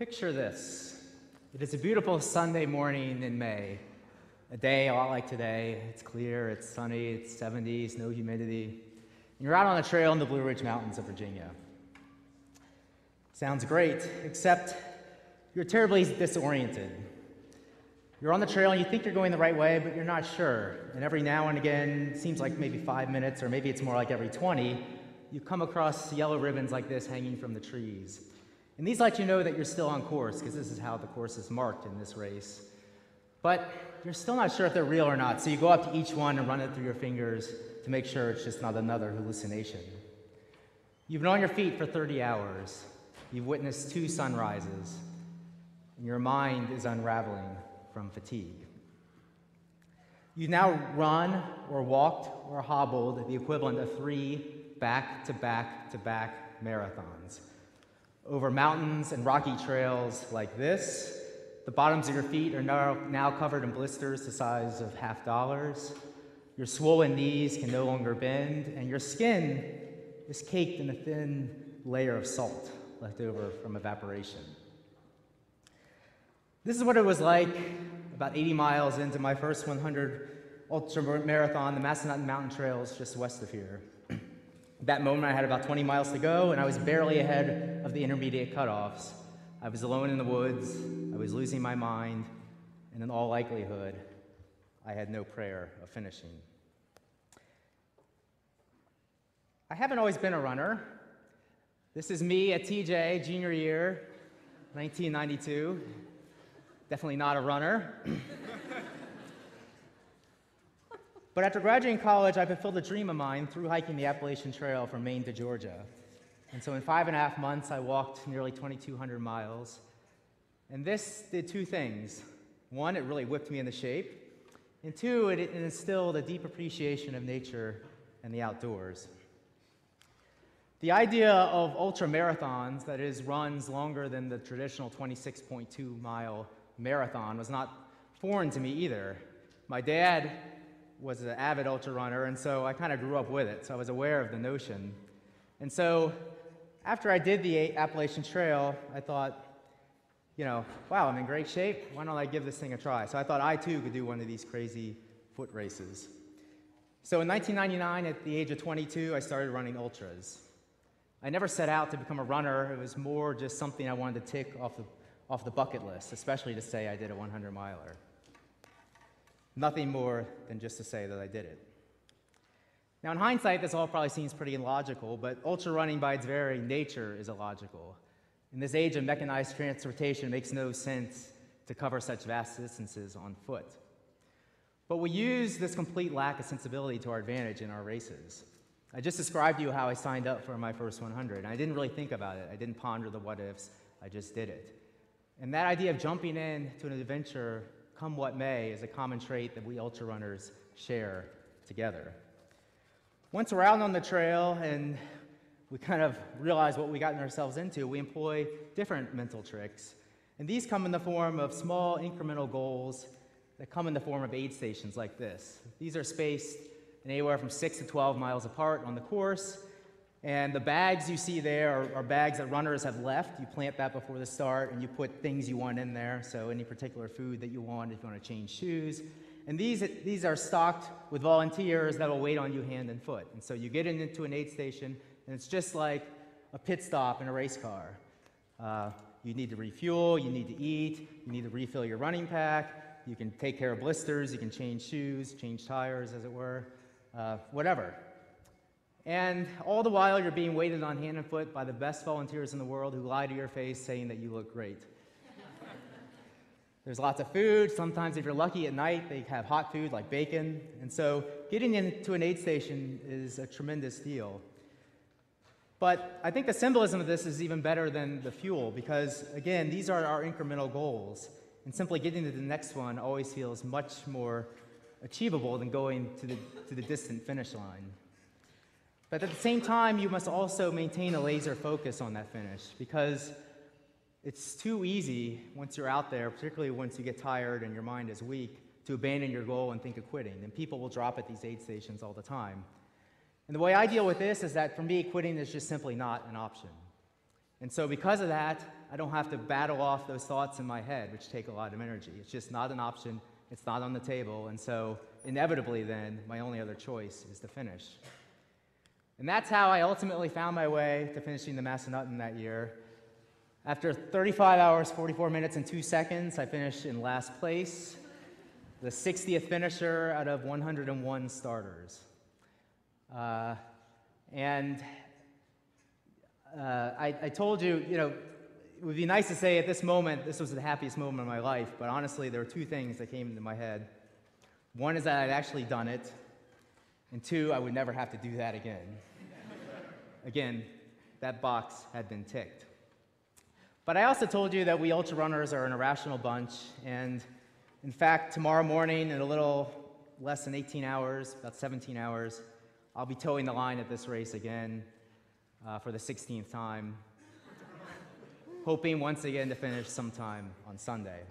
Picture this. It is a beautiful Sunday morning in May. A day a lot like today. It's clear, it's sunny, it's 70s, no humidity. And you're out on a trail in the Blue Ridge Mountains of Virginia. Sounds great, except you're terribly disoriented. You're on the trail and you think you're going the right way, but you're not sure. And every now and again, it seems like maybe 5 minutes, or maybe it's more like every 20, you come across yellow ribbons like this hanging from the trees. And these let you know that you're still on course, because this is how the course is marked in this race. But you're still not sure if they're real or not, so you go up to each one and run it through your fingers to make sure it's just not another hallucination. You've been on your feet for 30 hours. You've witnessed 2 sunrises, and your mind is unraveling from fatigue. You've now run or walked or hobbled the equivalent of 3 back-to-back-to-back marathons over mountains and rocky trails like this. The bottoms of your feet are now covered in blisters the size of $50. Your swollen knees can no longer bend, and your skin is caked in a thin layer of salt left over from evaporation. This is what it was like about 80 miles into my first 100 ultramarathon, the Massanutten Mountain Trails just west of here. At that moment, I had about 20 miles to go, and I was barely ahead of the intermediate cutoffs. I was alone in the woods, I was losing my mind, and in all likelihood, I had no prayer of finishing. I haven't always been a runner. This is me at TJ, junior year, 1992. Definitely not a runner. But after graduating college, I fulfilled a dream of mine through hiking the Appalachian Trail from Maine to Georgia. And so in 5.5 months, I walked nearly 2,200 miles. And this did 2 things. 1, it really whipped me into shape. And 2, it instilled a deep appreciation of nature and the outdoors. The idea of ultramarathons, that is, runs longer than the traditional 26.2-mile marathon, was not foreign to me either. My dad was an avid ultra runner, and so I kind of grew up with it, so I was aware of the notion. And so after I did the Appalachian Trail, I thought, wow, I'm in great shape. Why don't I give this thing a try? So I thought I too could do one of these crazy foot races. So in 1999, at the age of 22, I started running ultras. I never set out to become a runner. It was more just something I wanted to tick off the bucket list, especially to say I did a 100-miler. Nothing more than just to say that I did it. Now, in hindsight, this all probably seems pretty illogical, but ultra running by its very nature is illogical. In this age of mechanized transportation, it makes no sense to cover such vast distances on foot. But we use this complete lack of sensibility to our advantage in our races. I just described to you how I signed up for my first 100, and I didn't really think about it. I didn't ponder the what-ifs. I just did it. And that idea of jumping into an adventure, come what may, is a common trait that we ultra runners share together. Once we're out on the trail and we kind of realize what we got ourselves into, we employ different mental tricks. And these come in the form of small incremental goals that come in the form of aid stations like this. These are spaced anywhere from 6 to 12 miles apart on the course. And the bags you see there are bags that runners have left. You plant that before the start, and you put things you want in there, so any particular food that you want, if you want to change shoes. And these are stocked with volunteers that will wait on you hand and foot. And so you get into an aid station, and it's just like a pit stop in a race car. You need to refuel, you need to eat, you need to refill your running pack, you can take care of blisters, you can change shoes, change tires, as it were, whatever. And all the while, you're being waited on hand and foot by the best volunteers in the world who lie to your face saying that you look great. There's lots of food. Sometimes, if you're lucky at night, they have hot food like bacon. And so getting into an aid station is a tremendous deal. But I think the symbolism of this is even better than the fuel because, again, these are our incremental goals. And simply getting to the next one always feels much more achievable than going to the distant finish line. But at the same time, you must also maintain a laser focus on that finish because it's too easy once you're out there, particularly once you get tired and your mind is weak, to abandon your goal and think of quitting. And people will drop at these aid stations all the time. And the way I deal with this is that for me, quitting is just simply not an option. And so because of that, I don't have to battle off those thoughts in my head, which take a lot of energy. It's just not an option. It's not on the table. And so inevitably then, my only other choice is to finish. And that's how I ultimately found my way to finishing the Massanutten that year. After 35 hours, 44 minutes, and 2 seconds, I finished in last place, the 60th finisher out of 101 starters. I told you, it would be nice to say at this moment, this was the happiest moment of my life, but honestly, there were two things that came into my head. One is that I'd actually done it, and two, I would never have to do that again. Again, that box had been ticked. But I also told you that we ultra runners are an irrational bunch, and in fact, tomorrow morning, in a little less than 18 hours, about 17 hours, I'll be towing the line at this race again for the 16th time, hoping once again to finish sometime on Sunday.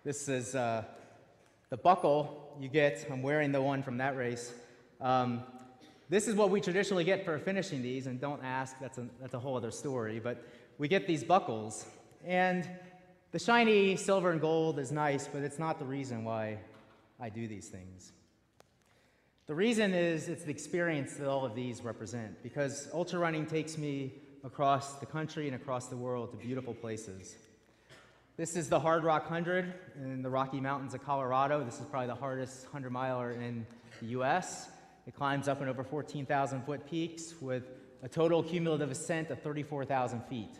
This is the buckle you get. I'm wearing the one from that race. This is what we traditionally get for finishing these, and don't ask, that's a whole other story, but we get these buckles. And the shiny silver and gold is nice, but it's not the reason why I do these things. The reason is it's the experience that all of these represent, because ultra running takes me across the country and across the world to beautiful places. This is the Hard Rock 100 in the Rocky Mountains of Colorado. This is probably the hardest 100-miler in the US. It climbs up in over 14,000-foot peaks with a total cumulative ascent of 34,000 feet.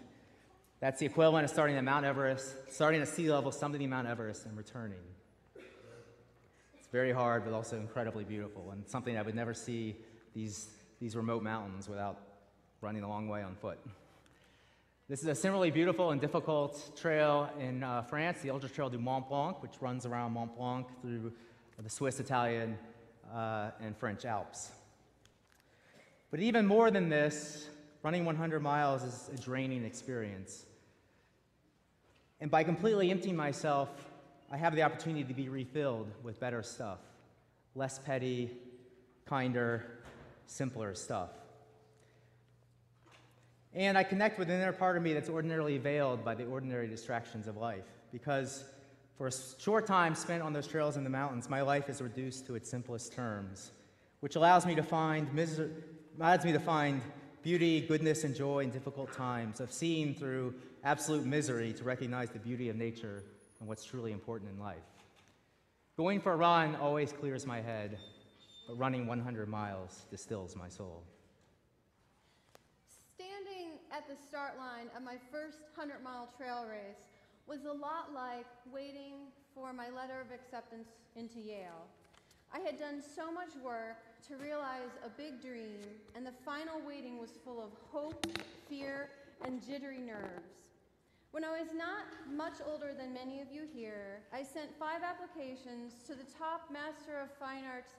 That's the equivalent of starting at Mount Everest, starting at sea level, summiting Mount Everest, and returning. It's very hard, but also incredibly beautiful, and something I would never see these remote mountains without running a long way on foot. This is a similarly beautiful and difficult trail in France, the Ultra Trail du Mont Blanc, which runs around Mont Blanc through the Swiss, Italian, and French Alps. But even more than this, running 100 miles is a draining experience. And by completely emptying myself, I have the opportunity to be refilled with better stuff, less petty, kinder, simpler stuff. And I connect with an inner part of me that's ordinarily veiled by the ordinary distractions of life, because for a short time spent on those trails in the mountains, my life is reduced to its simplest terms, which allows me to find beauty, goodness, and joy in difficult times, of seeing through absolute misery to recognize the beauty of nature and what's truly important in life. Going for a run always clears my head, but running 100 miles distills my soul. Standing at the start line of my first 100-mile trail race was a lot like waiting for my letter of acceptance into Yale. I had done so much work to realize a big dream, and the final waiting was full of hope, fear, and jittery nerves. When I was not much older than many of you here, I sent 5 applications to the top Master of Fine Arts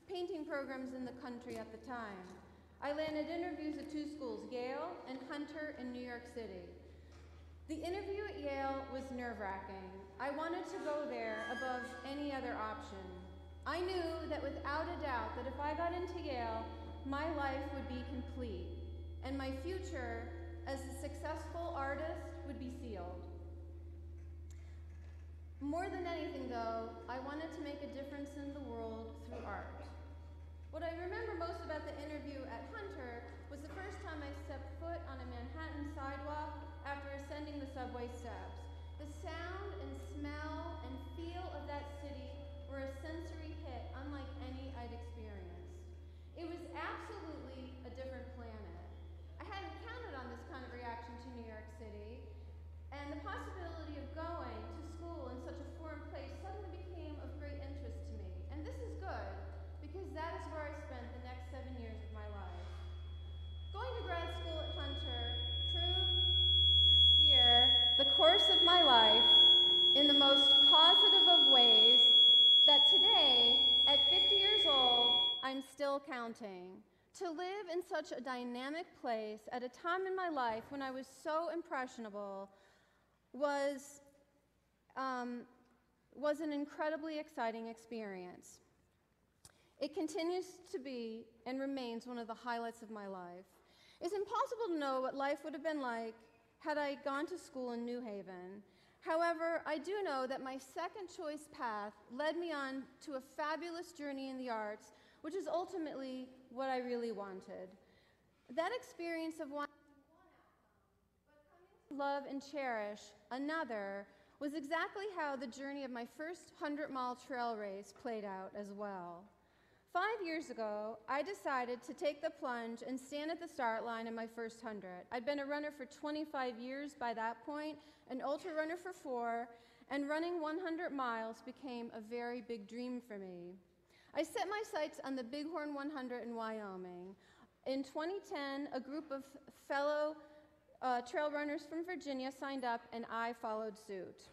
painting programs in the country at the time. I landed interviews at 2 schools, Yale and Hunter in New York City. The interview at Yale was nerve-wracking. I wanted to go there above any other option. I knew that without a doubt that if I got into Yale, my life would be complete, and my future as a successful artist would be sealed. More than anything, though, I wanted to make a difference in the world through art. What I remember most about the interview at Hunter was the first time I stepped foot on a Manhattan sidewalk after ascending the subway steps. The sound and smell and feel of that city were a sensory hit unlike any I'd experienced. It was absolutely a different planet. I hadn't counted on this kind of reaction to New York City, and the possibility of going to school in such a foreign place suddenly became of great interest to me. And this is good, because that is where I spent the next 7 years of my life. Going to grad school at Hunter proved to steer the course of my life in the most positive of ways that today, at 50 years old, I'm still counting. To live in such a dynamic place at a time in my life when I was so impressionable was an incredibly exciting experience. It continues to be and remains one of the highlights of my life. It's impossible to know what life would have been like had I gone to school in New Haven. However, I do know that my second choice path led me on to a fabulous journey in the arts, which is ultimately what I really wanted. That experience of wanting one outcome, but coming to love and cherish another, was exactly how the journey of my first 100-mile trail race played out as well. 5 years ago, I decided to take the plunge and stand at the start line in my first 100. I'd been a runner for 25 years by that point, an ultra runner for 4, and running 100 miles became a very big dream for me. I set my sights on the Bighorn 100 in Wyoming. In 2010, a group of fellow trail runners from Virginia signed up, and I followed suit.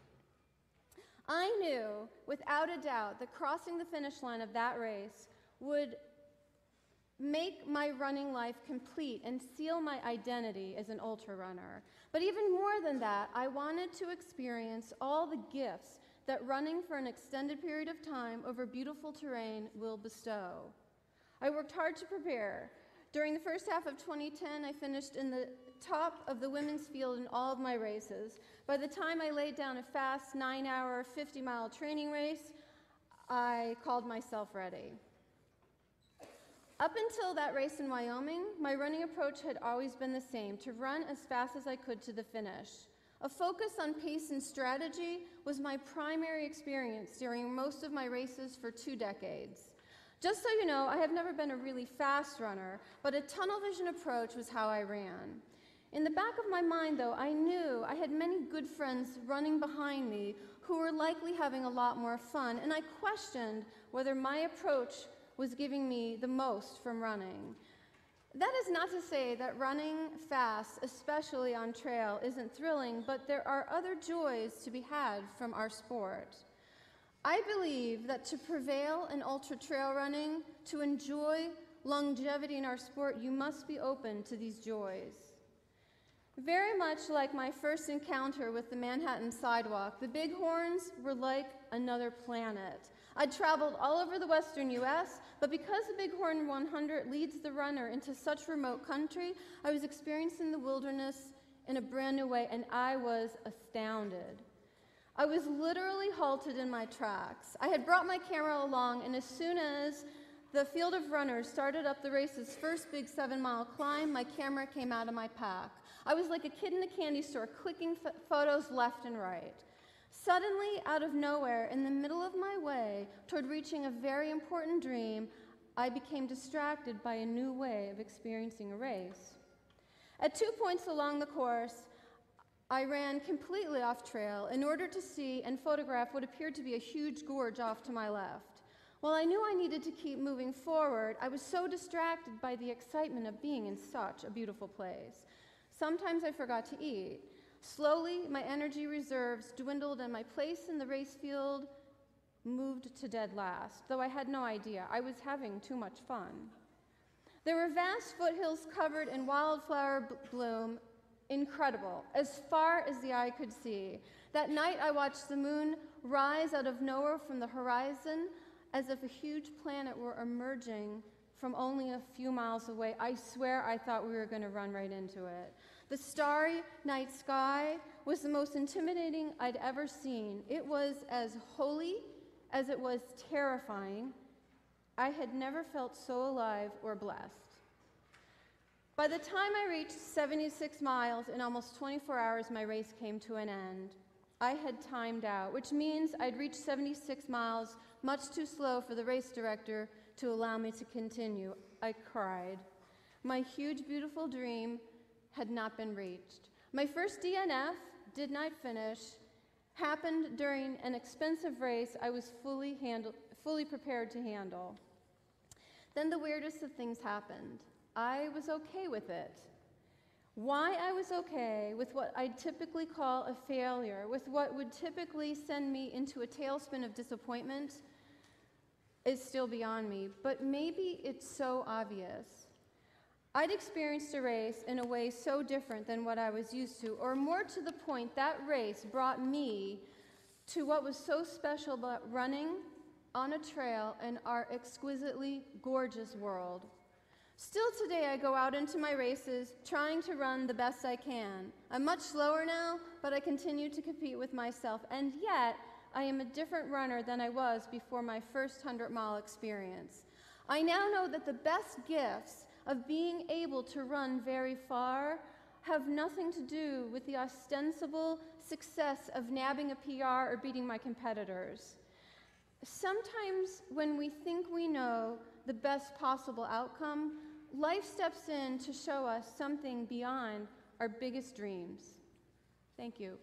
I knew, without a doubt, that crossing the finish line of that race would make my running life complete and seal my identity as an ultra runner. But even more than that, I wanted to experience all the gifts that running for an extended period of time over beautiful terrain will bestow. I worked hard to prepare. During the first half of 2010, I finished in the top of the women's field in all of my races. By the time I laid down a fast 9-hour, 50-mile training race, I called myself ready. Up until that race in Wyoming, my running approach had always been the same, to run as fast as I could to the finish. A focus on pace and strategy was my primary experience during most of my races for 2 decades. Just so you know, I have never been a really fast runner, but a tunnel vision approach was how I ran. In the back of my mind, though, I knew I had many good friends running behind me who were likely having a lot more fun, and I questioned whether my approach was giving me the most from running. That is not to say that running fast, especially on trail, isn't thrilling, but there are other joys to be had from our sport. I believe that to prevail in ultra trail running, to enjoy longevity in our sport, you must be open to these joys. Very much like my first encounter with the Manhattan sidewalk, the Bighorns were like another planet. I'd traveled all over the western US, but because the Bighorn 100 leads the runner into such remote country, I was experiencing the wilderness in a brand new way, and I was astounded. I was literally halted in my tracks. I had brought my camera along, and as soon as the field of runners started up the race's first big 7-mile climb, my camera came out of my pack. I was like a kid in a candy store, clicking photos left and right. Suddenly, out of nowhere, in the middle of my way toward reaching a very important dream, I became distracted by a new way of experiencing a race. At 2 points along the course, I ran completely off trail in order to see and photograph what appeared to be a huge gorge off to my left. While I knew I needed to keep moving forward, I was so distracted by the excitement of being in such a beautiful place. Sometimes I forgot to eat. Slowly, my energy reserves dwindled and my place in the race field moved to dead last, though I had no idea. I was having too much fun. There were vast foothills covered in wildflower bloom, incredible, as far as the eye could see. That night, I watched the moon rise out of nowhere from the horizon as if a huge planet were emerging from only a few miles away. I swear I thought we were going to run right into it. The starry night sky was the most intimidating I'd ever seen. It was as holy as it was terrifying. I had never felt so alive or blessed. By the time I reached 76 miles in almost 24 hours, my race came to an end. I had timed out, which means I'd reached 76 miles much too slow for the race director to allow me to continue. I cried. My huge, beautiful dream had not been reached. My first DNF, did not finish, happened during an expensive race I was fully prepared to handle. Then the weirdest of things happened. I was okay with it. Why I was okay with what I'd typically call a failure, with what would typically send me into a tailspin of disappointment, is still beyond me, but maybe it's so obvious. I'd experienced a race in a way so different than what I was used to, or more to the point, that race brought me to what was so special about running on a trail in our exquisitely gorgeous world. Still today, I go out into my races trying to run the best I can. I'm much slower now, but I continue to compete with myself, and yet I am a different runner than I was before my first 100-mile experience. I now know that the best gifts of being able to run very far have nothing to do with the ostensible success of nabbing a PR or beating my competitors. Sometimes when we think we know the best possible outcome, life steps in to show us something beyond our biggest dreams. Thank you.